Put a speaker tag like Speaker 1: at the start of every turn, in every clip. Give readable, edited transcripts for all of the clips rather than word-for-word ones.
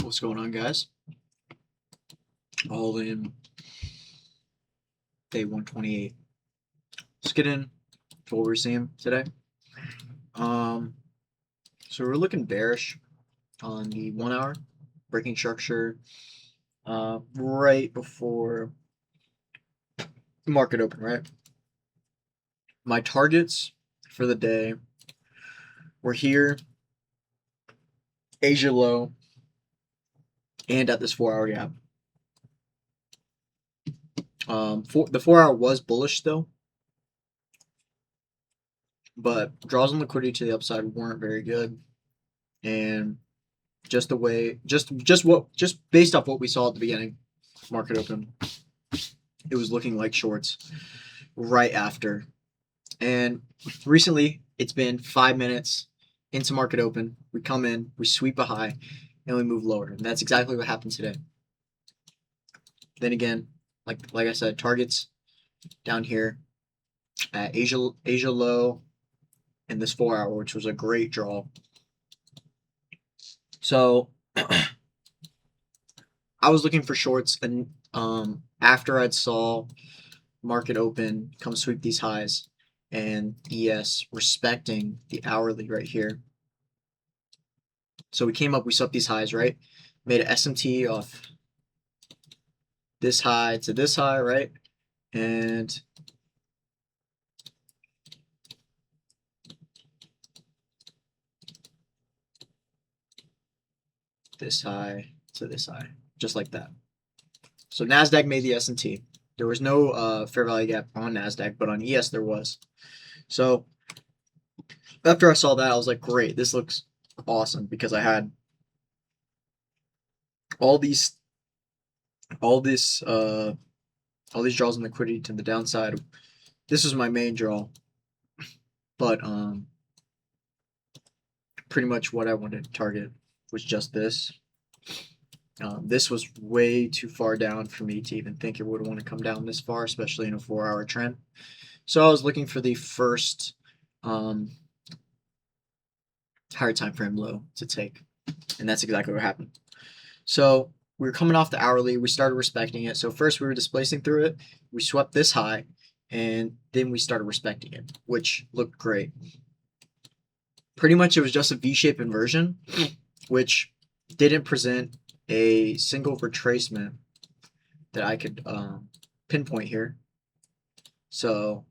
Speaker 1: What's going on, guys? All in day 128. Let's get in to what we're seeing today. Um, so we're looking bearish on the 1 hour, breaking structure right before the market open, right? My targets for the day were here, Asia low, and at this 4 hour gap. The 4 hour was bullish still, but draws on liquidity to the upside weren't very good, and just the way, just based off what we saw at the beginning, market open, it was looking like shorts right after. And recently, it's been 5 minutes into market open. We come in, we sweep a high, and we move lower. And that's exactly what happened today. Then again, like I said, targets down here at Asia low in this 4 hour, which was a great draw. So I was looking for shorts, and after I'd saw market open come sweep these highs, and ES respecting the hourly right here. So we came up, we swept these highs, right? Made an SMT off this high to this high, right? And this high to this high, just like that. So NASDAQ made the SMT. There was no fair value gap on NASDAQ, but on ES there was. So after I saw that, I was like, great, this looks awesome, because I had all these draws in liquidity to the downside. This was my main draw, but pretty much what I wanted to target was just this. This was way too far down for me to even think it would want to come down this far, especially in a 4 hour trend. So I was looking for the first higher time frame low to take, and that's exactly what happened. So we were coming off the hourly, we started respecting it. So first we were displacing through it, we swept this high, and then we started respecting it, which looked great. Pretty much it was just a V-shaped inversion, which didn't present a single retracement that I could pinpoint here. So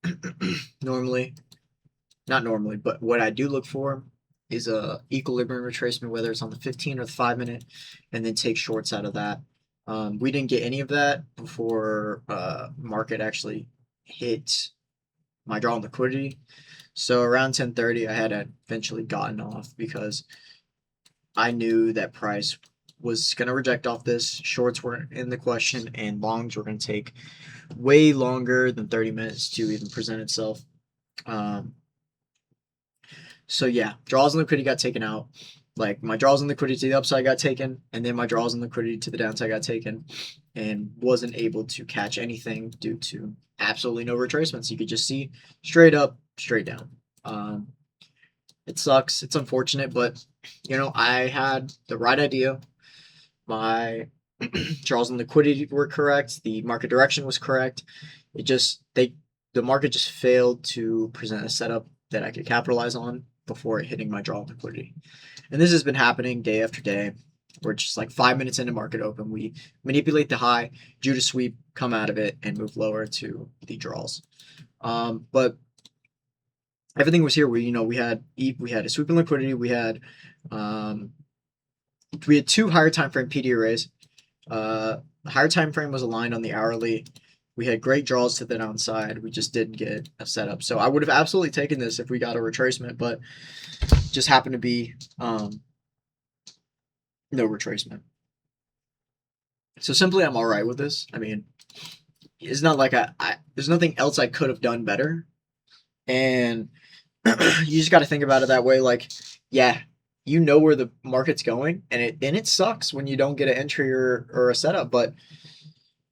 Speaker 1: not normally, but what I do look for is a equilibrium retracement, whether it's on the 15 or the 5 minute, and then take shorts out of that. We didn't get any of that before market actually hit my draw on liquidity. So around 10:30, I had eventually gotten off, because I knew that price was going to reject off this. Shorts weren't in the question, and longs were going to take way longer than 30 minutes to even present itself. So yeah, draws and liquidity got taken out. Like, my draws and liquidity to the upside got taken, and then my draws and liquidity to the downside got taken, and wasn't able to catch anything due to absolutely no retracements. You could just see straight up, straight down. It sucks. It's unfortunate, but I had the right idea. My draws and liquidity were correct. The market direction was correct. The market just failed to present a setup that I could capitalize on before hitting my draw liquidity. And this has been happening day after day. We're just like 5 minutes into market open, we manipulate the high, Judas sweep, come out of it, and move lower to the draws. But everything was here. We had a sweep in liquidity. We had two higher time frame PD arrays. The higher time frame was aligned on the hourly. We had great draws to the downside. We just didn't get a setup. So I would have absolutely taken this if we got a retracement, but just happened to be no retracement. So simply, I'm all right with this. I mean, it's not like there's nothing else I could have done better. And you just got to think about it that way. Like, yeah, you know where the market's going, and it sucks when you don't get an entry or a setup, but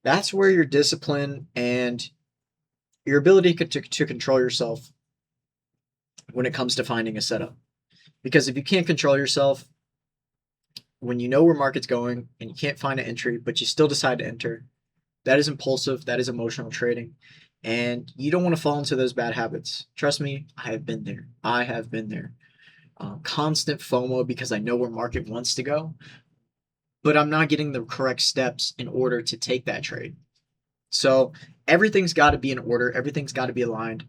Speaker 1: that's where your discipline and your ability to control yourself when it comes to finding a setup. Because if you can't control yourself, when you know where market's going and you can't find an entry, but you still decide to enter, that is impulsive. That is emotional trading. And you don't want to fall into those bad habits. Trust me, I have been there. I have been there. Constant FOMO because I know where market wants to go, but I'm not getting the correct steps in order to take that trade. So everything's got to be in order. Everything's got to be aligned.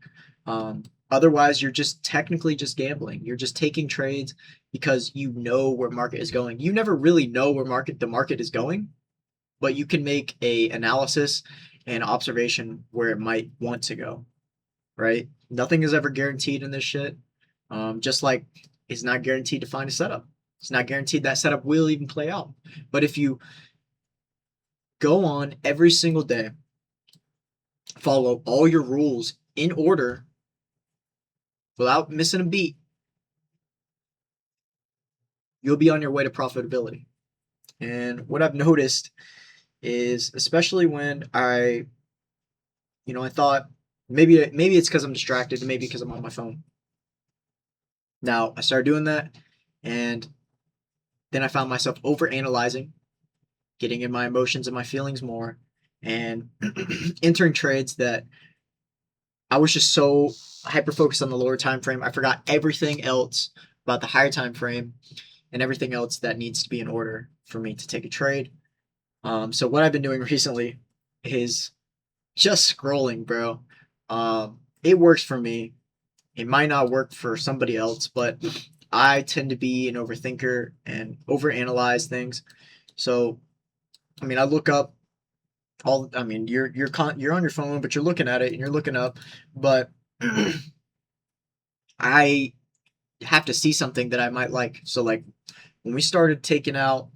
Speaker 1: Otherwise, you're just technically just gambling. You're just taking trades because you know where market is going. You never really know where the market is going, but you can make a analysis and observation where it might want to go. Right? Nothing is ever guaranteed in this shit. Just like it's not guaranteed to find a setup. It's not guaranteed that setup will even play out. But if you go on every single day, follow all your rules in order without missing a beat, you'll be on your way to profitability. And what I've noticed is, especially when I thought maybe it's because I'm distracted, maybe because I'm on my phone. Now I started doing that, and then I found myself overanalyzing, getting in my emotions and my feelings more, and entering trades that I was just so hyper focused on the lower time frame. I forgot everything else about the higher time frame and everything else that needs to be in order for me to take a trade. So what I've been doing recently is just scrolling, bro. It works for me. It might not work for somebody else, but I tend to be an overthinker and overanalyze things. So, I mean, I look up I mean, you're on your phone, but you're looking at it and you're looking up, but I have to see something that I might like. So, like when we started taking out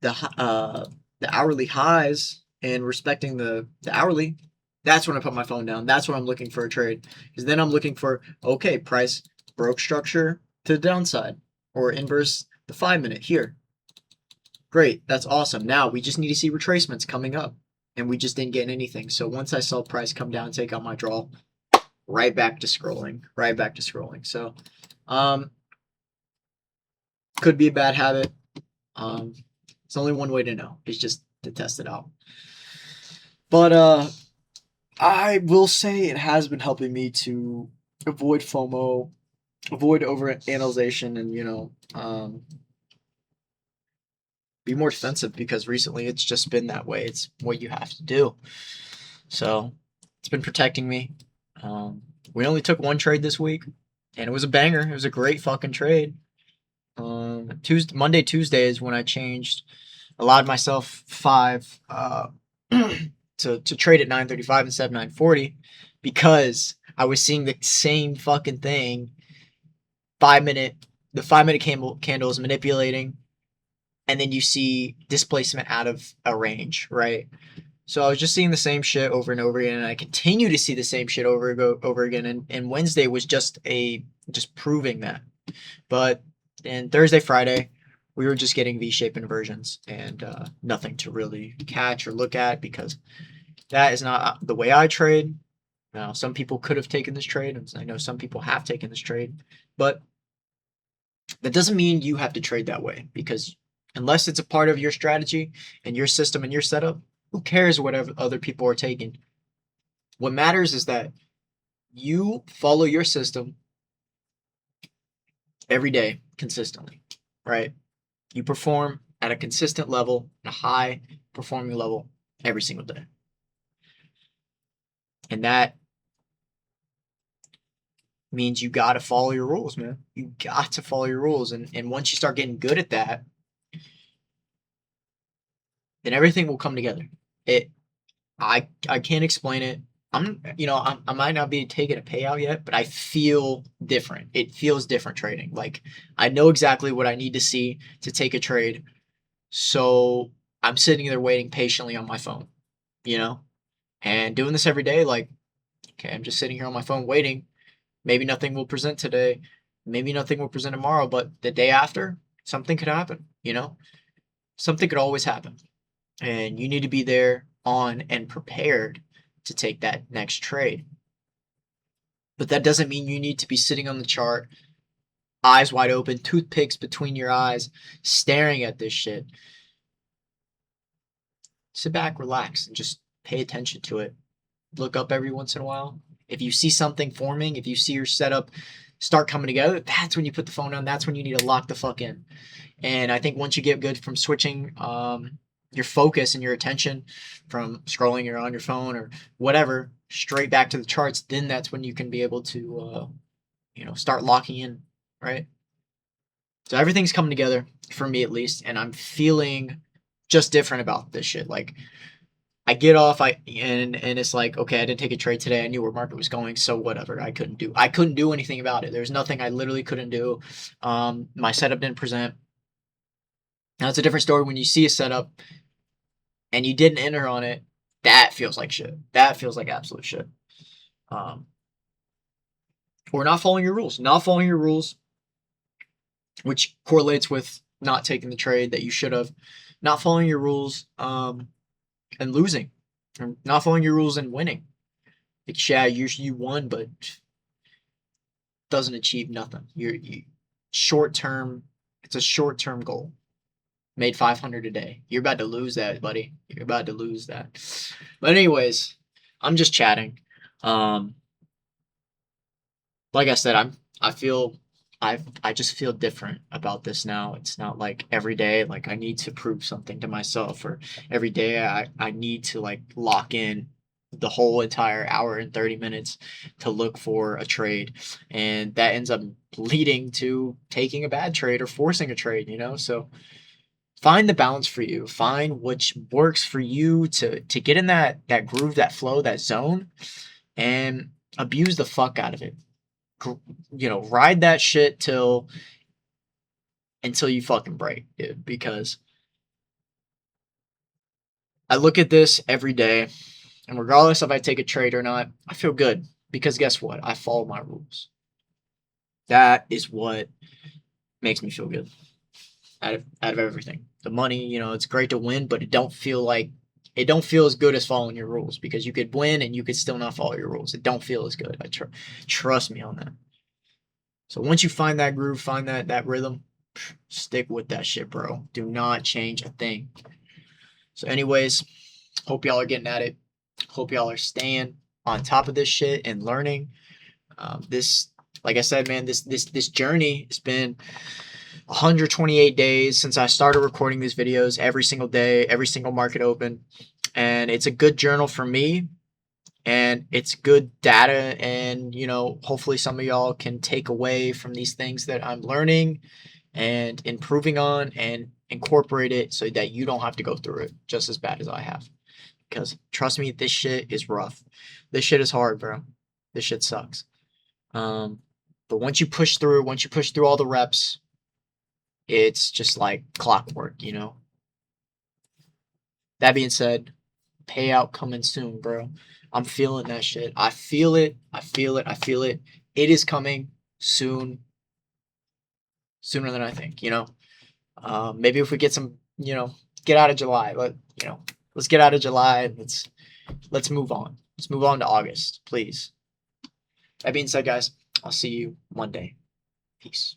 Speaker 1: the hourly highs and respecting the hourly, that's when I put my phone down. That's when I'm looking for a trade. Because then I'm looking for, okay, price broke structure to the downside or inverse the 5-minute here. Great, that's awesome. Now we just need to see retracements coming up. And we just didn't get anything. So once I saw price come down, take out my draw, right back to scrolling. Right back to scrolling. So could be a bad habit. It's only one way to know. It's just to test it out. But I will say it has been helping me to avoid FOMO, avoid overanalyzation, and be more defensive, because recently it's just been that way. It's what you have to do. So it's been protecting me. We only took one trade this week, and it was a banger. It was a great fucking trade. Monday, Tuesday is when I allowed myself 5 to trade at 9:35 instead of 9:40, because I was seeing the same fucking thing. The 5-minute candle is manipulating, and then you see displacement out of a range, right? So I was just seeing the same shit over and over again, and I continue to see the same shit over again. And Wednesday was just proving that. But in Thursday, Friday, we were just getting V-shaped inversions and nothing to really catch or look at, because that is not the way I trade. Now, some people could have taken this trade, and I know some people have taken this trade, but that doesn't mean you have to trade that way, because unless it's a part of your strategy and your system and your setup, who cares what other people are taking? What matters is that you follow your system every day consistently, right? You perform at a consistent level, a high performing level every single day. And that means you got to follow your rules, man. You got to follow your rules. And once you start getting good at that, then everything will come together. I can't explain it. I might not be taking a payout yet, but I feel different. It feels different trading. Like, I know exactly what I need to see to take a trade. So I'm sitting there waiting patiently on my phone, and doing this every day. Like, okay, I'm just sitting here on my phone waiting. Maybe nothing will present today. Maybe nothing will present tomorrow, but the day after, something could happen, Something could always happen. And you need to be there on and prepared to take that next trade. But that doesn't mean you need to be sitting on the chart, eyes wide open, toothpicks between your eyes, staring at this shit. Sit back, relax, and just pay attention to it. Look up every once in a while. If you see something forming, if you see your setup start coming together, that's when you put the phone down. That's when you need to lock the fuck in. And I think once you get good from switching your focus and your attention from scrolling on your phone or whatever straight back to the charts, then that's when you can be able to start locking in, right? So everything's coming together for me at least, and I'm feeling just different about this shit. Like I get off, and it's like, okay, I didn't take a trade today. I knew where market was going, so whatever. I couldn't do anything about it. There's nothing I literally couldn't do. My setup didn't present. Now it's a different story when you see a setup and you didn't enter on it. That feels like shit. That feels like absolute shit. Or not following your rules. Not following your rules, which correlates with not taking the trade that you should have. Not following your rules and losing. Or not following your rules and winning. Like, yeah, you won, but doesn't achieve nothing. You short term. It's a short term goal. Made 500 a day. You're about to lose that, buddy. You're about to lose that. But anyways, I'm just chatting. Like I said, I just feel different about this now. It's not like every day like I need to prove something to myself, or every day I need to like lock in the whole entire hour and 30 minutes to look for a trade, and that ends up leading to taking a bad trade or forcing a trade, so find the balance for you. Find which works for you to get in that groove, that flow, that zone, and abuse the fuck out of it. Ride that shit until you fucking break, dude. Because I look at this every day, and regardless if I take a trade or not, I feel good. Because guess what? I follow my rules. That is what makes me feel good. Out of everything. The money, it's great to win, but it don't feel as good as following your rules, because you could win and you could still not follow your rules. It don't feel as good. Trust me on that. So once you find that groove, find that rhythm, stick with that shit, bro. Do not change a thing. So anyways, hope y'all are getting at it. Hope y'all are staying on top of this shit and learning. This, like I said, man, this journey has been 128 days since I started recording these videos every single day, every single market open. And it's a good journal for me, and it's good data, and hopefully some of y'all can take away from these things that I'm learning and improving on and incorporate it so that you don't have to go through it just as bad as I have. Because trust me, this shit is rough. This shit is hard, bro. This shit sucks. But once you push through all the reps, it's just like clockwork, That being said, payout coming soon, bro. I'm feeling that shit. I feel it. It is coming soon. Sooner than I think, Maybe if we get some, get out of July. Let's get out of July and let's move on. Let's move on to August, please. That being said, guys, I'll see you Monday. Peace.